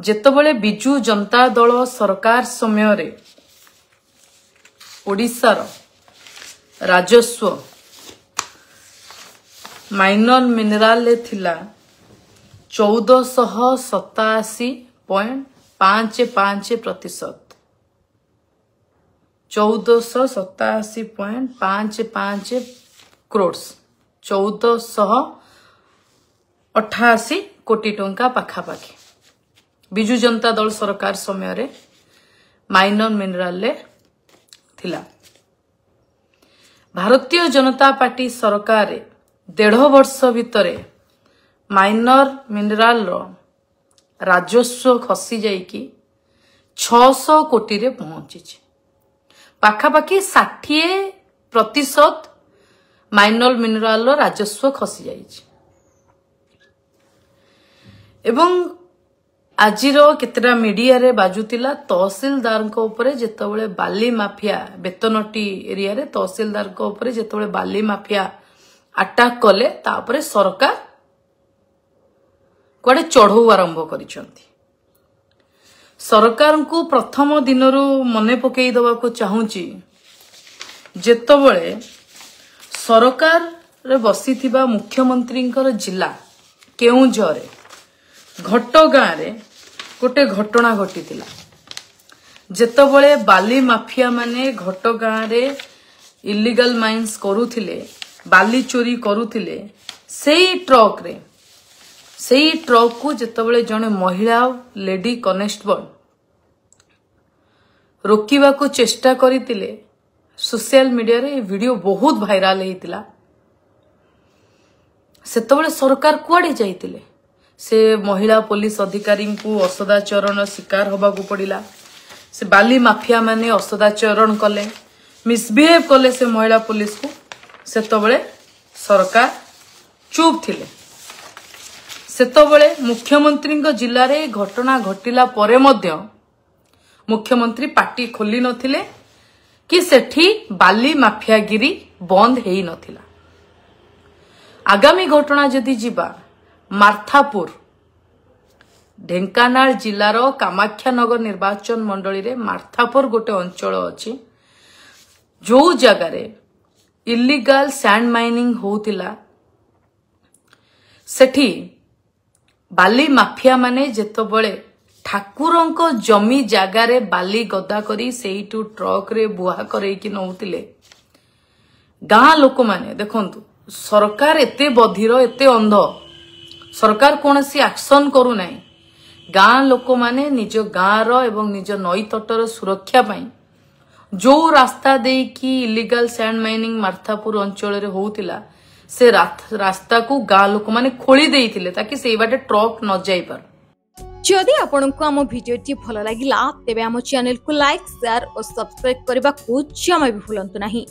जेतबळे बिजू जनता दल सरकार समय रे ओडिशार राजस्व माइनर मिनराल ले थिला 1487.55%। 1487.55 करोड़ 1488 कोटी टंका पाखापाखि बिजू जनता दल सरकार समय रे माइनर मिनराल ले थिला। भारतीय जनता पार्टी सरकार 1.5 वर्ष भितरे माइनर मिनराल रो राजस्व खसी जाइकी 600 कोटी रे पहुंची। पाखापाखि 60% माइनर मिनराल रो राजस्व खसी जाइछि। एवं आजिर केतरा मीडिया रे बाजुतिला तहसीलदार को ऊपरे जेतबळे बाली माफिया बेतनटी एरिया रे तहसीलदार को ऊपरे जेतबळे बाली माफिया अटैक कले तापरे सरकार कोडे चढ़ऊ आरंभ करिसंती। सरकार को प्रथम दिनरु मने पकेई दवा को चाहूची जेतबळे सरकार रे बसिथिबा मुख्यमंत्री जिला केउंझर घटगाँ रे गोटे घटना घटी जेतबळे बाली माफिया माने घटगाँ रे इलीगल माइंस करुथिले बाली चोरी करुथिले सेई ट्रक को जेतबळे जने महिला लेडी कनेस्टेबल रोकिबा को चेष्टा करितिले सोशल मीडिया रे वीडियो बहुत वायरल हेतिला। सेतबळे सरकार कुआडे जाइतिले से महिला पुलिस अधिकारी को असदाचरण शिकार होबा को पड़िला। से बाली माफिया माने असदाचरण कले मिसबिहेव कले से महिला पुलिस को सेतबळे सरकार चुप थिले। सेतबळे मुख्यमंत्री जिल्ला रे घटना घटिला परे मध्य मुख्यमंत्री पार्टी खोली नथिले कि सेठी बाली माफियागिरी बंद हेई नथिला। आगामी घटना जदि जिबा मार्थापुर ढेंकानाल जिलार कामाख्यानगर निर्वाचन मंडली रे मार्थापुर गोटे अंचल अछि जो जगह रे इलीगल सैंड माइनिंग होतिला। सेठी बाली माफिया माने जेतबळे ठाकुरंको जमी जागा रे बाली गदा करी सेइटू ट्रक रे बुहा करे कि नउतिले गां लोक माने देखंतु सरकार एते बधिर एते अंध सरकार कौन सी एक्शन करू नाही। गां लोक माने निज गां रो एवं निज नई तटर सुरक्षा पाई जो रास्ता दे कि इलीगल सैंड माइनिंग मार्थापुर अंचल रे होउतिला से रास्ता को गां लोक माने खोली देइतिले ताकि सेई बाटे ट्रक न जाई पर। जदि आपनको आम भिडियोटी भल लागिला तेबे आम चैनल को लाइक शेयर और सब्सक्राइब करबा को जमा भी भूलंतु नाही।